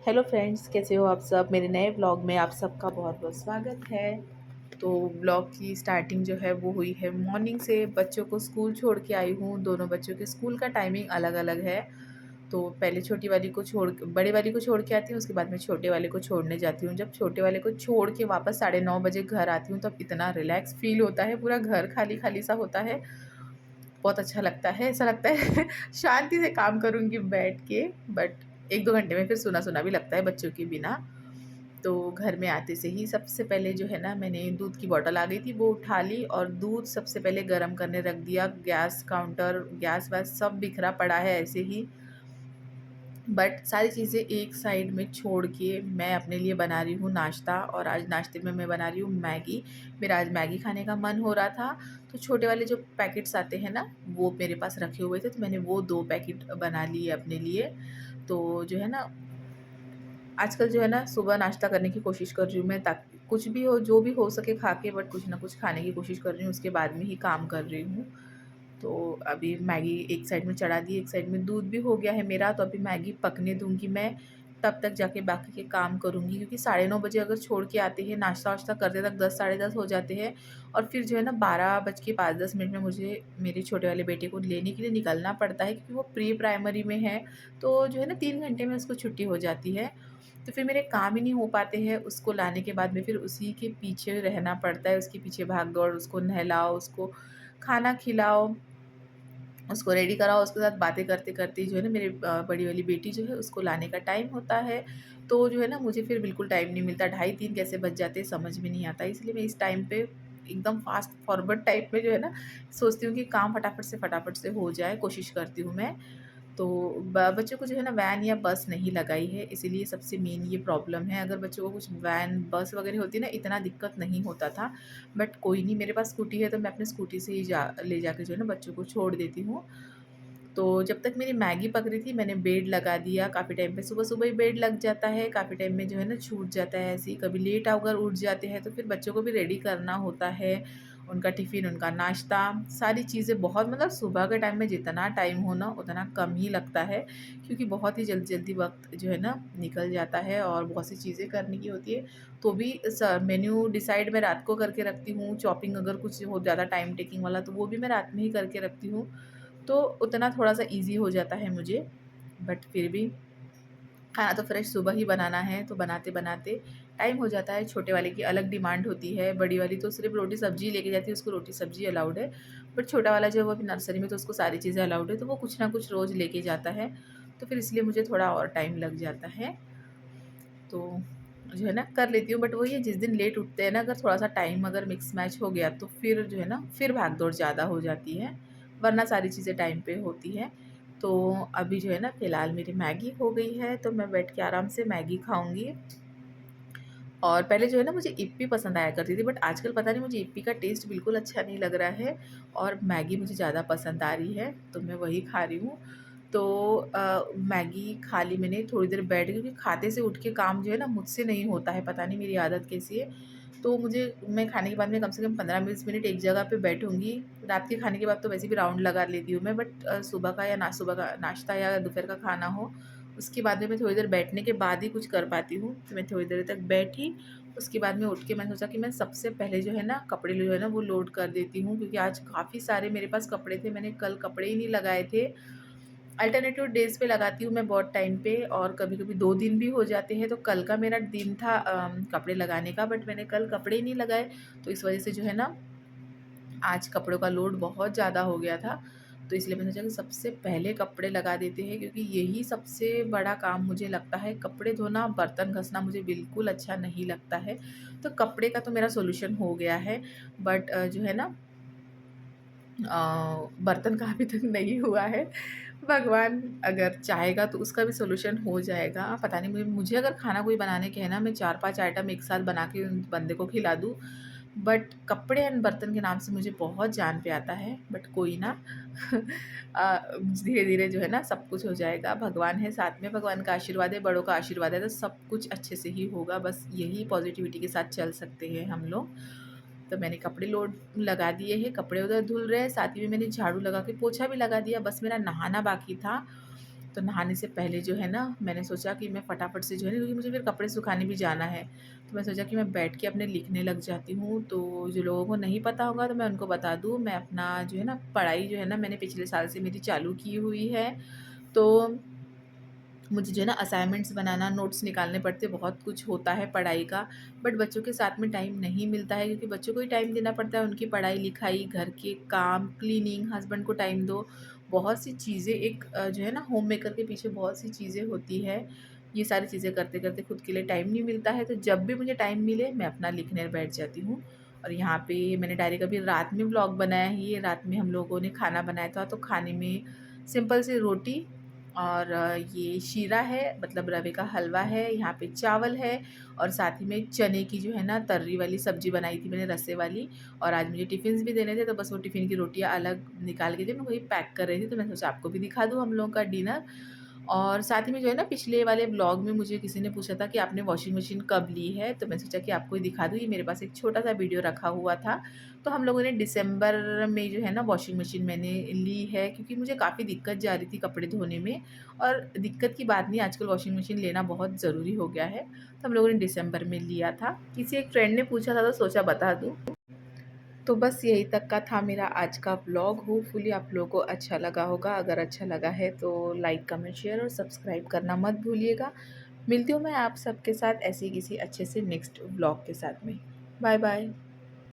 Hello friends, कैसे हो आप सब। मेरे नए व्लॉग में आप सबका बहुत बहुत स्वागत है। तो व्लॉग की स्टार्टिंग जो है वो हुई है मॉर्निंग से। बच्चों को स्कूल छोड़ के आई हूँ। दोनों बच्चों के स्कूल का टाइमिंग अलग अलग है। तो पहले छोटी वाली को बड़े वाली को छोड़ के आती हूँ, उसके बाद में छोटे वाले को छोड़ने जाती हूँ। जब छोटे वाले को छोड़ के वापस 9:30 बजे घर आती हूँ तब इतना रिलैक्स फील होता है। पूरा घर खाली खाली सा होता है। बहुत अच्छा लगता है, ऐसा लगता है शांति से काम करूँगी बैठ के। बट 1-2 घंटे में फिर सुना सुना भी लगता है बच्चों के बिना। तो घर में आते से ही सबसे पहले जो है ना, मैंने दूध की बॉटल आ गई थी वो उठा ली और दूध सबसे पहले गर्म करने रख दिया। गैस काउंटर, गैस वैस सब बिखरा पड़ा है ऐसे ही। बट सारी चीज़ें एक साइड में छोड़ के मैं अपने लिए बना रही हूँ नाश्ता। और आज नाश्ते में मैं बना रही हूँ मैगी। मेरा आज मैगी खाने का मन हो रहा था। तो छोटे वाले जो पैकेट्स आते हैं ना, वो मेरे पास रखे हुए थे, तो मैंने वो 2 पैकेट बना लिए अपने लिए। तो जो है ना, आजकल जो है ना, सुबह नाश्ता करने की कोशिश कर रही हूँ मैं, ताकि कुछ भी हो, जो भी हो सके खा के, बट कुछ ना कुछ खाने की कोशिश कर रही हूँ। उसके बाद में ही काम कर रही हूँ। तो अभी मैगी एक साइड में चढ़ा दी, एक साइड में दूध भी हो गया है मेरा। तो अभी मैगी पकने दूंगी मैं, तब तक जाके बाकी के काम करूँगी। क्योंकि 9:30 बजे अगर छोड़ के आते हैं, नाश्ता वाश्ता करते तक 10 साढ़े 10 हो जाते हैं। और फिर जो है ना, 12:05-10 में मुझे मेरे छोटे वाले बेटे को लेने के लिए निकलना पड़ता है, क्योंकि वो प्री प्राइमरी में है। तो जो है ना, 3 घंटे में उसको छुट्टी हो जाती है। तो फिर मेरे काम ही नहीं हो पाते हैं। उसको लाने के बाद में फिर उसी के पीछे रहना पड़ता है, उसके पीछे भाग दौड़, उसको नहलाओ, उसको खाना खिलाओ, उसको रेडी कराओ। उसके साथ बातें करते करते जो है ना, मेरी बड़ी वाली बेटी जो है उसको लाने का टाइम होता है। तो जो है ना, मुझे फिर बिल्कुल टाइम नहीं मिलता। 2:30-3 कैसे बज जाते हैं समझ में नहीं आता। इसलिए मैं इस टाइम पे एकदम फास्ट फॉरवर्ड टाइप में जो है ना, सोचती हूँ कि काम फटाफट से हो जाए, कोशिश करती हूँ मैं। तो बच्चों को जो है ना, वैन या बस नहीं लगाई है, इसीलिए सबसे मेन ये प्रॉब्लम है। अगर बच्चों को कुछ वैन बस वगैरह होती ना, इतना दिक्कत नहीं होता था। बट कोई नहीं, मेरे पास स्कूटी है तो मैं अपनी स्कूटी से ही ले जाके जो है ना, बच्चों को छोड़ देती हूँ। तो जब तक मेरी मैगी पक रही थी, मैंने बेड लगा दिया। काफ़ी टाइम पे सुबह सुबह ही बेड लग जाता है, काफ़ी टाइम में जो है ना छूट जाता है ऐसे ही। कभी लेट अगर उठ जाते हैं तो फिर बच्चों को भी रेडी करना होता है, उनका टिफ़िन, उनका नाश्ता, सारी चीज़ें बहुत, मतलब सुबह के टाइम में जितना टाइम हो ना उतना कम ही लगता है। क्योंकि बहुत ही जल्दी जल्दी वक्त जो है ना निकल जाता है और बहुत सी चीज़ें करने की होती है। तो भी मेन्यू डिसाइड मैं रात को करके रखती हूँ। चॉपिंग अगर कुछ हो ज़्यादा टाइम टेकिंग वाला, तो वो भी मैं रात में ही करके रखती हूँ। तो उतना थोड़ा-सा ईज़ी हो जाता है मुझे। बट फिर भी खाना तो फ्रेश सुबह ही बनाना है, तो बनाते-बनाते टाइम हो जाता है। छोटे वाले की अलग डिमांड होती है, बड़ी वाली तो सिर्फ़ रोटी सब्ज़ी लेके जाती है, उसको रोटी सब्ज़ी अलाउड है। बट छोटा वाला जो है वो अभी नर्सरी में, तो उसको सारी चीज़ें अलाउड है, तो वो कुछ ना कुछ रोज़ लेके जाता है। तो फिर इसलिए मुझे थोड़ा और टाइम लग जाता है। तो जो है ना, कर लेती हूँ। बट वही है, जिस दिन लेट उठते हैं ना, अगर थोड़ा-सा टाइम अगर मिक्स मैच हो गया तो फिर जो है ना, फिर भाग-दौड़ ज़्यादा हो जाती है, वरना सारी चीज़ें टाइम पे होती हैं। तो अभी जो है ना, फ़िलहाल मेरी मैगी हो गई है, तो मैं बैठ के आराम से मैगी खाऊँगी। और पहले जो है ना, मुझे यिप्पी पसंद आया करती थी, बट आजकल पता नहीं मुझे यिप्पी का टेस्ट बिल्कुल अच्छा नहीं लग रहा है और मैगी मुझे ज़्यादा पसंद आ रही है, तो मैं वही खा रही हूँ। तो मैगी खा ली मैंने, थोड़ी देर बैठ गई, क्योंकि खाते से उठ के काम जो है ना मुझसे नहीं होता है, पता नहीं मेरी आदत कैसी है। तो मैं खाने के बाद में कम से कम 15-20 मिनट एक जगह पे बैठूँगी। रात के खाने के बाद तो वैसे भी राउंड लगा लेती हूँ मैं, बट सुबह का नाश्ता या दोपहर का खाना हो, उसके बाद में मैं थोड़ी देर बैठने के बाद ही कुछ कर पाती हूँ। तो मैं थोड़ी देर तक बैठी, उसके बाद में उठ के मैंने सोचा कि मैं सबसे पहले जो है ना, कपड़े जो है ना वो लोड कर देती हूँ, क्योंकि आज काफ़ी सारे मेरे पास कपड़े थे, मैंने कल कपड़े ही नहीं लगाए थे। अल्टरनेटिव डेज़ पे लगाती हूँ मैं बहुत टाइम पे, और कभी-कभी 2 दिन भी हो जाते हैं। तो कल का मेरा दिन था कपड़े लगाने का, बट मैंने कल कपड़े ही नहीं लगाए। तो इस वज़ह से जो है ना, आज कपड़ों का लोड बहुत ज़्यादा हो गया था। तो इसलिए मैंने सोचा कि सबसे पहले कपड़े लगा देते हैं, क्योंकि यही सबसे बड़ा काम मुझे लगता है। कपड़े धोना, बर्तन घसना मुझे बिल्कुल अच्छा नहीं लगता है। तो कपड़े का तो मेरा सॉल्यूशन हो गया है। बट जो है ना, बर्तन का अभी तक नहीं हुआ है। भगवान अगर चाहेगा तो उसका भी सॉल्यूशन हो जाएगा। पता नहीं, मुझे अगर खाना कोई बनाने के है ना, मैं 4-5 आइटम एक साथ बना के उन बंदे को खिला दूँ। बट कपड़े एंड बर्तन के नाम से मुझे बहुत जान पे आता है। बट कोई ना धीरे-धीरे जो है ना, सब कुछ हो जाएगा। भगवान है साथ में, भगवान का आशीर्वाद है, बड़ों का आशीर्वाद है, तो सब कुछ अच्छे से ही होगा। बस यही पॉज़िटिविटी के साथ चल सकते हैं हम लोग। तो मैंने कपड़े लोड लगा दिए हैं, कपड़े उधर धुल रहे हैं, साथ ही में मैंने झाड़ू लगा के पोछा भी लगा दिया। बस मेरा नहाना बाकी था। तो नहाने से पहले जो है ना मैंने सोचा कि मैं फटाफट से जो है ना, क्योंकि मुझे फिर कपड़े सुखाने भी जाना है, तो मैं सोचा कि मैं बैठ के अपने लिखने लग जाती हूँ। तो जो लोगों को नहीं पता होगा तो मैं उनको बता दूँ, मैं अपना जो है ना पढ़ाई जो है ना मैंने पिछले साल से मेरी चालू की हुई है। तो मुझे जो है ना असाइनमेंट्स बनाना, नोट्स निकालने पड़ते, बहुत कुछ होता है पढ़ाई का। बट बच्चों के साथ में टाइम नहीं मिलता है, क्योंकि बच्चों को ही टाइम देना पड़ता है, उनकी पढ़ाई लिखाई, घर के काम, क्लीनिंग, हस्बैंड को टाइम दो, बहुत सी चीज़ें एक जो है ना होम मेकर के पीछे बहुत सी चीज़ें होती है। ये सारी चीज़ें करते करते खुद के लिए टाइम नहीं मिलता है, तो जब भी मुझे टाइम मिले मैं अपना लिखने बैठ जाती हूँ। और यहाँ पे मैंने डायरी का भी रात में व्लॉग बनाया है। ये रात में हम लोगों ने खाना बनाया था, तो खाने में सिंपल सी रोटी और ये शीरा है, मतलब रवे का हलवा है, यहाँ पे चावल है, और साथ ही में चने की जो है ना तर्री वाली सब्ज़ी बनाई थी मैंने, रस्से वाली। और आज मुझे टिफ़िन्स भी देने थे, तो बस वो टिफ़िन की रोटियाँ अलग निकाल के दी, मैं वही पैक कर रही थी, तो मैंने सोचा आपको भी दिखा दूँ हम लोगों का डिनर। और साथ ही में जो है ना पिछले वाले ब्लॉग में मुझे किसी ने पूछा था कि आपने वॉशिंग मशीन कब ली है, तो मैं सोचा कि आपको ही दिखा दूँ। ये मेरे पास एक छोटा सा वीडियो रखा हुआ था। तो हम लोगों ने दिसंबर में जो है ना वॉशिंग मशीन मैंने ली है, क्योंकि मुझे काफ़ी दिक्कत जा रही थी कपड़े धोने में। और दिक्कत की बात नहीं, आजकल वॉशिंग मशीन लेना बहुत ज़रूरी हो गया है, तो हम लोगों ने दिसंबर में लिया था। किसी एक फ्रेंड ने पूछा था तो सोचा बता दूँ। तो बस यही तक का था मेरा आज का व्लॉग। होपफुली आप लोगों को अच्छा लगा होगा। अगर अच्छा लगा है तो लाइक, कमेंट, शेयर और सब्सक्राइब करना मत भूलिएगा। मिलती हूँ मैं आप सबके साथ ऐसे ही किसी अच्छे से नेक्स्ट व्लॉग के साथ में। Bye bye.